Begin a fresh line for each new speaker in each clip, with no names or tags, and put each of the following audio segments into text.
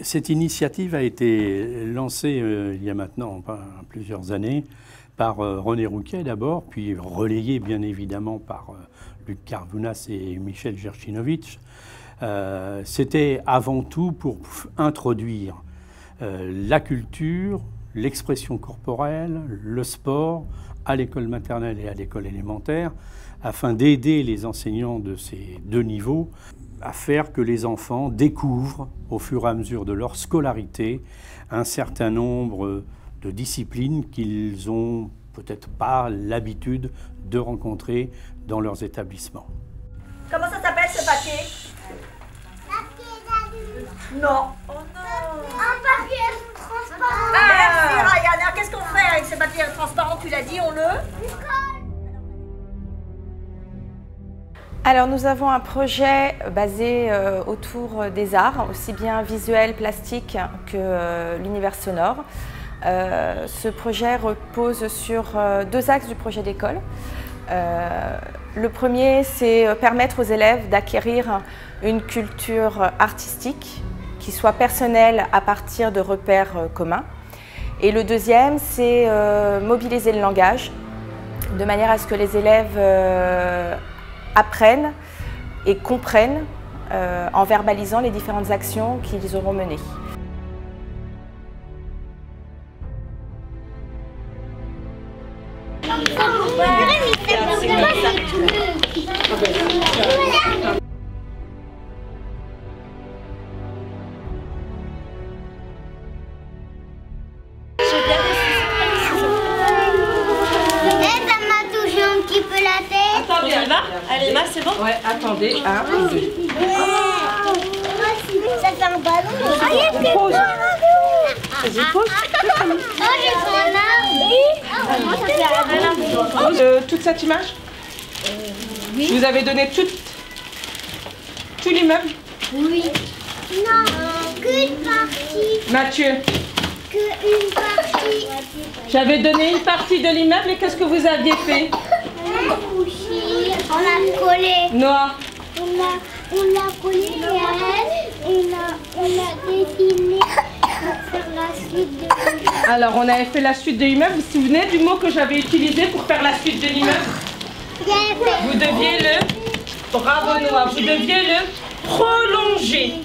Cette initiative a été lancée il y a maintenant plusieurs années par René Rouquet d'abord, puis relayée bien évidemment par Luc Carvounas et Michel Gerchinovitch. C'était avant tout pour introduire la culture, l'expression corporelle, le sport à l'école maternelle et à l'école élémentaire, afin d'aider les enseignants de ces deux niveaux à faire que les enfants découvrent au fur et à mesure de leur scolarité un certain nombre de disciplines qu'ils n'ont peut-être pas l'habitude de rencontrer dans leurs établissements.
Comment ça s'appelle ce papier?
Papier d'adulte.
Non.
Oh non. Un papier transparent.
Merci Ryan. Alors qu'est-ce qu'on fait avec ce papier transparent? Tu l'as dit, on le...
Alors nous avons un projet basé autour des arts, aussi bien visuel, plastique que l'univers sonore. Ce projet repose sur deux axes du projet d'école. Le premier, c'est permettre aux élèves d'acquérir une culture artistique qui soit personnelle à partir de repères communs. Et le deuxième, c'est mobiliser le langage de manière à ce que les élèves apprennent et comprennent en verbalisant les différentes actions qu'ils auront menées.
Attendez, elle va? Allez, Emma, c'est bon?
Ouais, attendez, 1, 2.
Ça fait un ballon.
Pause. Toute cette image? Oui. Vous avez donné tout l'immeuble?
Oui. Non, qu'une partie.
Mathieu?
Qu'une partie.
J'avais donné une partie de l'immeuble et qu'est-ce que vous aviez fait?
On a collé.
Noah?
On l'a collé et on a dessiné pour faire la suite de l'immeuble.
Alors, on avait fait la suite de l'immeuble. Vous vous souvenez du mot que j'avais utilisé pour faire la suite de l'immeuble? Vous deviez le... Bravo Noah, vous deviez le prolonger.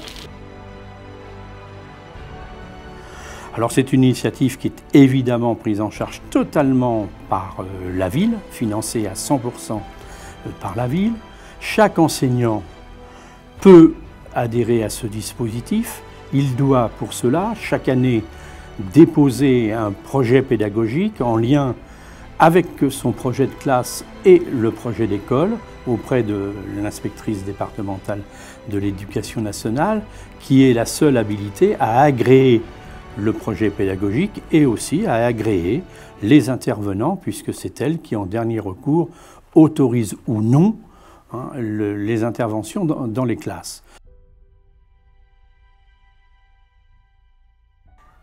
Alors c'est une initiative qui est évidemment prise en charge totalement par la ville, financée à 100% par la ville. Chaque enseignant peut adhérer à ce dispositif. Il doit pour cela chaque année déposer un projet pédagogique en lien avec son projet de classe et le projet d'école auprès de l'inspectrice départementale de l'éducation nationale, qui est la seule habilitée à agréer le projet pédagogique et aussi à agréer les intervenants, puisque c'est elle qui, en dernier recours, autorise ou non les interventions dans les classes.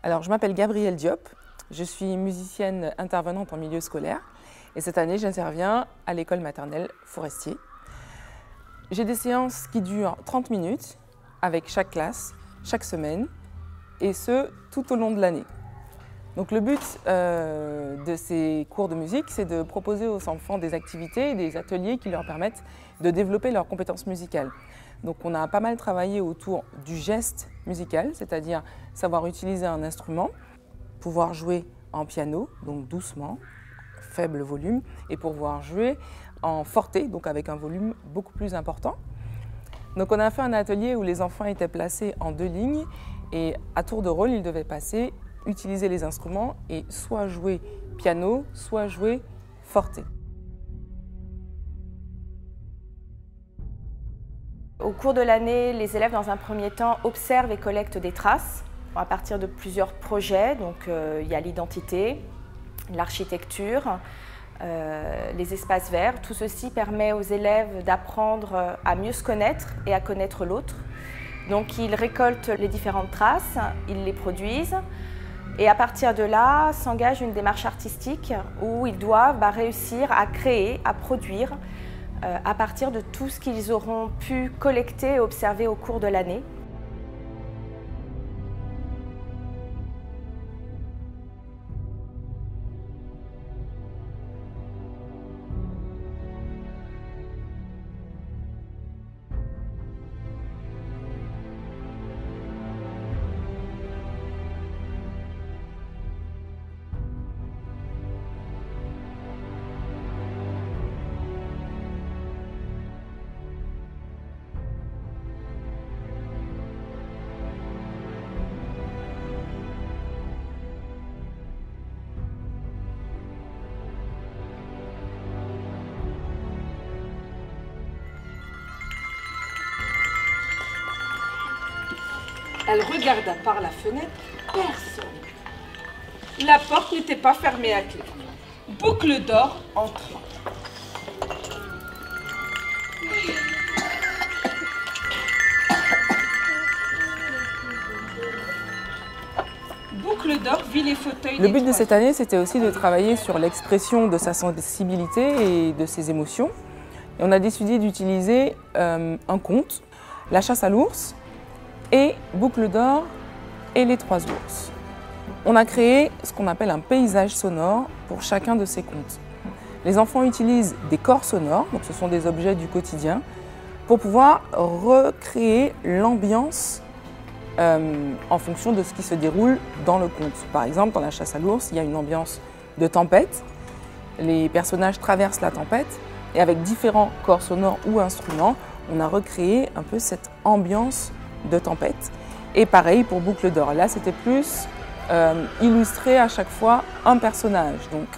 Alors, je m'appelle Gabrielle Diop, je suis musicienne intervenante en milieu scolaire et cette année, j'interviens à l'école maternelle Forestier. J'ai des séances qui durent 30 minutes avec chaque classe, chaque semaine, et ce, tout au long de l'année. Donc le but de ces cours de musique, c'est de proposer aux enfants des activités et des ateliers qui leur permettent de développer leurs compétences musicales. Donc on a pas mal travaillé autour du geste musical, c'est-à-dire savoir utiliser un instrument, pouvoir jouer en piano, donc doucement, faible volume, et pouvoir jouer en forte, donc avec un volume beaucoup plus important. Donc on a fait un atelier où les enfants étaient placés en deux lignes et à tour de rôle, ils devaient passer, utiliser les instruments et soit jouer piano, soit jouer forte.
Au cours de l'année, les élèves, dans un premier temps, observent et collectent des traces à partir de plusieurs projets. Donc, il y a l'identité, l'architecture, les espaces verts. Tout ceci permet aux élèves d'apprendre à mieux se connaître et à connaître l'autre. Donc, ils récoltent les différentes traces, ils les produisent. Et à partir de là, s'engage une démarche artistique où ils doivent réussir à créer, à produire à partir de tout ce qu'ils auront pu collecter et observer au cours de l'année.
Elle regarda par la fenêtre, personne. La porte n'était pas fermée à clé. Boucle d'Or entra. Boucle d'Or vit les fauteuils.
Le but de cette année, c'était aussi de travailler sur l'expression de sa sensibilité et de ses émotions. Et on a décidé d'utiliser un conte, La chasse à l'ours, et Boucle d'Or et les 3 ours. On a créé ce qu'on appelle un paysage sonore pour chacun de ces contes. Les enfants utilisent des corps sonores, donc ce sont des objets du quotidien, pour pouvoir recréer l'ambiance en fonction de ce qui se déroule dans le conte. Par exemple, dans La chasse à l'ours, il y a une ambiance de tempête. Les personnages traversent la tempête et avec différents corps sonores ou instruments, on a recréé un peu cette ambiance de tempête. Et pareil pour Boucle d'Or. Là, c'était plus illustrer à chaque fois un personnage. Donc,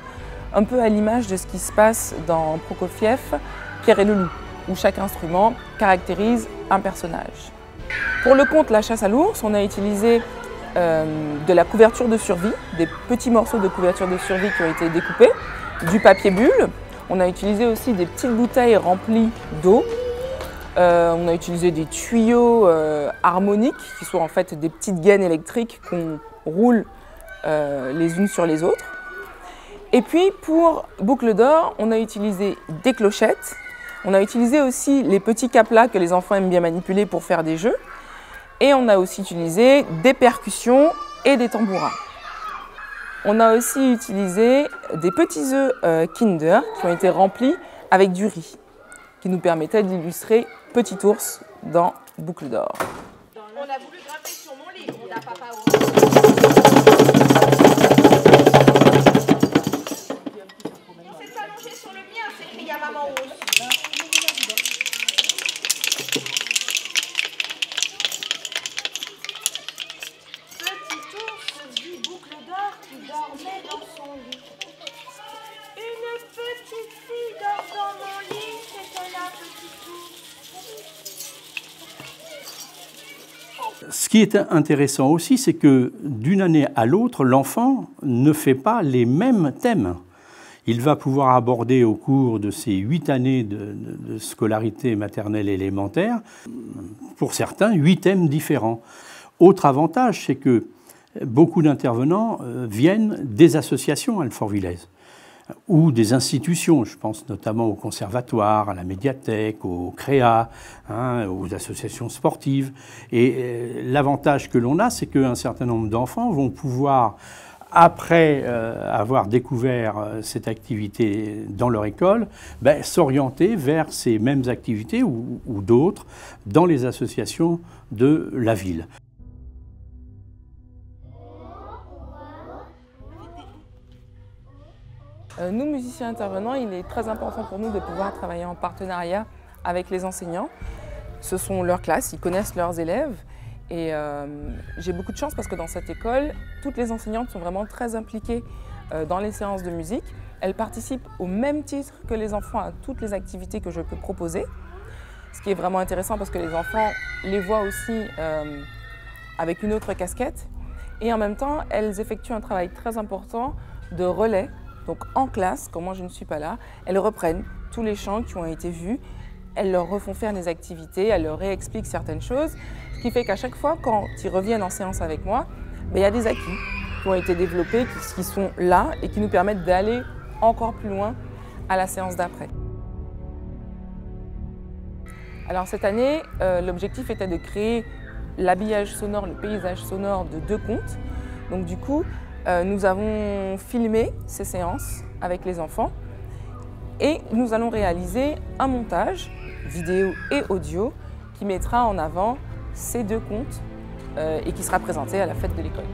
un peu à l'image de ce qui se passe dans Prokofiev, Pierre et le loup, où chaque instrument caractérise un personnage. Pour le conte La chasse à l'ours, on a utilisé de la couverture de survie, des petits morceaux de couverture de survie qui ont été découpés, du papier bulle. On a utilisé aussi des petites bouteilles remplies d'eau. On a utilisé des tuyaux harmoniques, qui sont en fait des petites gaines électriques qu'on roule les unes sur les autres. Et puis pour Boucle d'Or, on a utilisé des clochettes. On a utilisé aussi les petits caplas que les enfants aiment bien manipuler pour faire des jeux. Et on a aussi utilisé des percussions et des tambourins. On a aussi utilisé des petits œufs Kinder qui ont été remplis avec du riz, qui nous permettait d'illustrer Petit ours dans Boucle d'Or.
On a voulu grimper sur mon lit, on n'a pas ours. On s'est allongé sur le mien, s'écria maman ours. Petit ours vit Boucle d'Or qui dormait dans son lit. Une petite fille dort dans mon lit, c'était la petite ours.
Ce qui est intéressant aussi, c'est que d'une année à l'autre, l'enfant ne fait pas les mêmes thèmes. Il va pouvoir aborder au cours de ces 8 années de scolarité maternelle élémentaire, pour certains, 8 thèmes différents. Autre avantage, c'est que beaucoup d'intervenants viennent des associations Alfort-Villez ou des institutions, je pense notamment au conservatoire, à la médiathèque, au CREA, aux associations sportives. Et l'avantage que l'on a, c'est qu'un certain nombre d'enfants vont pouvoir, après avoir découvert cette activité dans leur école, s'orienter vers ces mêmes activités ou d'autres dans les associations de la ville.
Nous, musiciens intervenants, il est très important pour nous de pouvoir travailler en partenariat avec les enseignants. Ce sont leurs classes, ils connaissent leurs élèves. Et j'ai beaucoup de chance parce que dans cette école, toutes les enseignantes sont vraiment très impliquées dans les séances de musique. Elles participent au même titre que les enfants à toutes les activités que je peux proposer. Ce qui est vraiment intéressant parce que les enfants les voient aussi avec une autre casquette. Et en même temps, elles effectuent un travail très important de relais. Donc en classe, quand moi je ne suis pas là, elles reprennent tous les chants qui ont été vus, elles leur refont faire des activités, elles leur réexpliquent certaines choses, ce qui fait qu'à chaque fois, quand ils reviennent en séance avec moi, il y a des acquis qui ont été développés, qui sont là et qui nous permettent d'aller encore plus loin à la séance d'après. Alors cette année, l'objectif était de créer l'habillage sonore, le paysage sonore de 2 contes. Donc du coup, nous avons filmé ces séances avec les enfants et nous allons réaliser un montage vidéo et audio qui mettra en avant ces 2 contes et qui sera présenté à la fête de l'école.